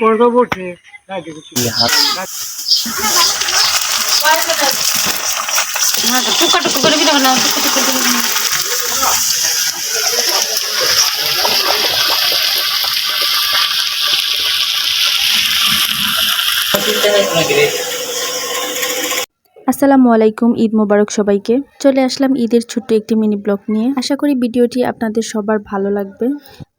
করবো বটে টুকা টুকু করে দিতে না টুকু টুকু করে দিতে আসসালামু আলাইকুম, ঈদ মোবারক সবাইকে। চলে আসলাম ঈদের ছোট্ট একটি মিনি ব্লগ নিয়ে। আশা করি ভিডিওটি আপনাদের সবার ভালো লাগবে।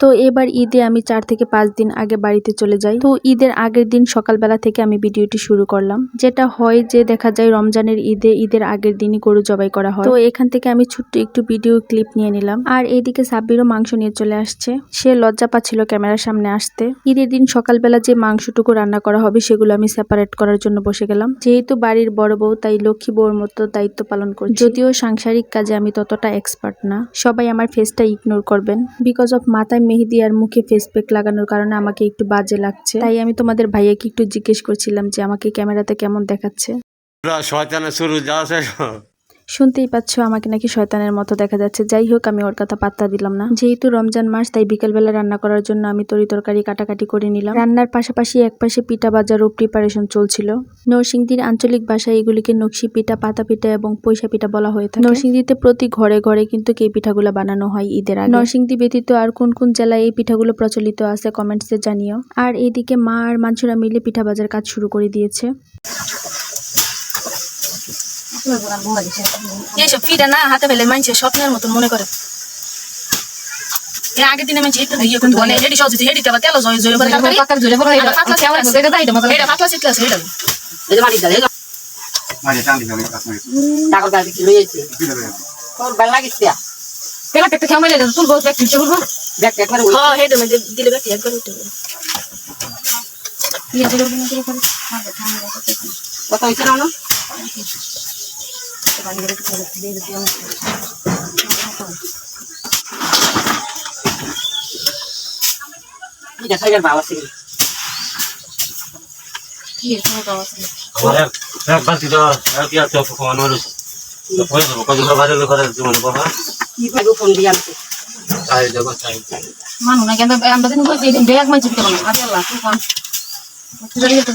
তো এবার ঈদে আমি 4 থেকে 5 দিন আগে বাড়িতে চলে যাই। তো ঈদের আগের দিন সকালবেলা থেকে আমি ভিডিওটি শুরু করলাম। যেটা হয় যে দেখা যায় রমজানের ঈদের আগের দিনই গরু জবাই করা হয়। তো এখান থেকে আমি ছোট্ট একটু ভিডিও ক্লিপ নিয়ে নিলাম। আর এইদিকে সাব্বিরও মাংস নিয়ে চলে আসছে। সে লজ্জা পাচ্ছিল ক্যামেরার সামনে আসতে। ঈদের দিন সকালবেলা যে মাংসটুকু রান্না করা হবে সেগুলো আমি সেপারেট করার জন্য বসে গেলাম। যেহেতু বাড়ির বড় বউ তাই লক্ষ্মী বউর মতো দায়িত্ব পালন করছি। যদিও সাংসারিক কাজে আমি ততটা এক্সপার্ট না। সবাই আমার ফেসটা ইগনোর করবেন। বিকজ অফ মাথায় মেহেদি আর মুখে ফেস প্যাক লাগানোর কারণে আমাকে একটু বাজে লাগছে। তাই আমি তোমাদের ভাইয়াকে একটু জিজ্ঞেস করছিলাম যে আমাকে ক্যামেরাতে কেমন দেখাচ্ছে। শয়তানের শুরু যাওয়া শেষ। শুনতেই পাচ্ছ আমাকে নাকি শয়তানের মতো দেখা যাচ্ছে। যাই হোক, আমি ওর কথা পাত্তা দিলাম না। যেহেতু রমজান মাস তাই বিকেলবেলা রান্না করার জন্য আমি তরি-তরকারি কাটাকাটি করে নিলাম। রান্নার পাশাপাশি একপাশে পিঠা বাজারও প্রিপারেশন চলছিল। নরসিংদীর আঞ্চলিক ভাষায় এগুলিকে নকশি পিঠা, পাতা পিঠা এবং পয়সা পিঠা বলা হয়ে থাকে। নরসিংদীতে প্রতি ঘরে ঘরে কিন্তু এই পিঠাগুলো বানানো হয় ঈদের আগে। নরসিংদী ব্যতীত আর কোন কোন জেলায় এই পিঠাগুলো প্রচলিত আছে কমেন্টসে জানিও। আর এইদিকে মা আর মাঞ্চুরা মিলে পিঠা বাজার কাজ শুরু করে দিয়েছে। এইসব পিঠা না হাতে ফেলে মানছে স্বপ্নের মতন মনে করে। এর আগের দিনে মানছে হেডি সহজ হচ্ছে হেডিটা বা তেল জয় করে এটা পাতলা চিটলা আছে এটা এই মাটি দাও মানে টান দিবে টাকা দাও কি লইছে তোর ভালো লাগিছে তেলা পেটে খাও মেলে তুই বল ব্যাক কিছু বলবো ব্যাক একবার হ্যাঁ হেড মে দিলে ব্যাক একবার উঠে ইয়া দিলে করে কত হইছে না দেখাইবার বাবা ছিল কি এর বাবা ছিল এক বালতি দাও আর কি আছে ফোন মারুস তো পরে কত ভালো করে জীবন বাবা কি পাগো ফোন দিয়া আছে তাই দেবো তাই মানু না কেন আমরা দিন কই দিন ব্যাগ মাইছি কেন আরে আল্লাহ তুই কোন জড়িয়ে তো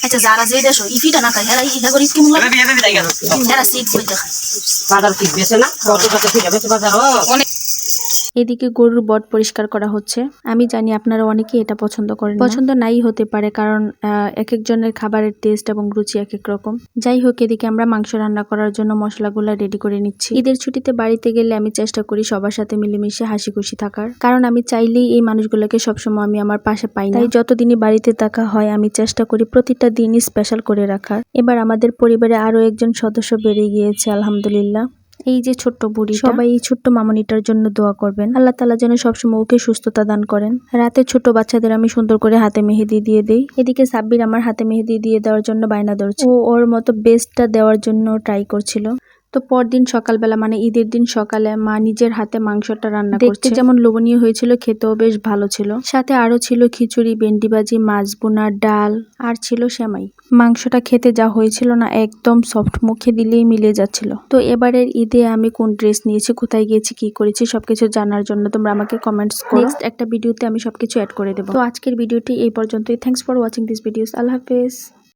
আচ্ছা যারা যে দেশো ইফিটা না খায় এরা ইহা করে স্কিম লাগে এরা সিক্স বইতে খায় বাজার ঠিক বেছে না কত কত ঠিক বেছে বাজার অনেক। এদিকে গরুর বট পরিষ্কার করা হচ্ছে। আমি জানি আপনারা অনেকেই এটা পছন্দ করেন। পছন্দ নাই হতে পারে, কারণ এক একজনের খাবারের টেস্ট এবং রুচি এক এক রকম। যাই হোক, এদিকে আমরা মাংস রান্না করার জন্য মশলাগুলো রেডি করে নিচ্ছি। ঈদের ছুটিতে বাড়িতে গেলে আমি চেষ্টা করি সবার সাথে মিলেমিশে হাসি খুশি থাকার, কারণ আমি চাইলেই এই মানুষগুলোকে সবসময় আমি আমার পাশে পাই না। তাই যতদিনই বাড়িতে থাকা হয় আমি চেষ্টা করি প্রতিটা দিনই স্পেশাল করে রাখার। এবার আমাদের পরিবারে আরো একজন সদস্য বেড়ে গিয়েছে, আলহামদুলিল্লাহ। এই যে ছোট্ট বুড়ি, সবাই এই ছোট্ট মামনিটার জন্য দোয়া করবেন। আল্লাহ তাআলা যেন সবসময় ওকে সুস্থতা দান করেন। রাতে ছোট বাচ্চাদের আমি সুন্দর করে হাতে মেহেদি দিয়ে দেই। এদিকে সাব্বির আমার হাতে মেহেদি দিয়ে দেওয়ার জন্য বায়না ধরছে। ও ওর মতো বেস্টটা দেওয়ার জন্য ট্রাই করছিল। তো পরদিন সকালবেলা মানে ঈদের দিন সকালে মা নিজের হাতে মাংসটা রান্না করছে। দেখতে যেমন লোভনীয় হয়েছিল, খেতেও বেশ ভালো ছিল। সাথে আরো ছিল খিচুড়ি, ভেন্ডি ভাজি, মাছ বোনা, ডাল আর ছিল সেমাই। মাংসটা খেতে যা হয়েছিল না, একদম সফট, মুখে দিলেই মিলে যাচ্ছিল। তো এবারের ঈদে আমি কোন ড্রেস নিয়েছি, কোথায় গিয়েছি, কি করেছি সবকিছু জানার জন্য তোমরা আমাকে কমেন্টস করো। নেক্সট একটা ভিডিওতে আমি সবকিছু অ্যাড করে দেবো। তো আজকের ভিডিওটি এই পর্যন্তই। Thanks for watching this videos. আল্লাহ হাফেজ।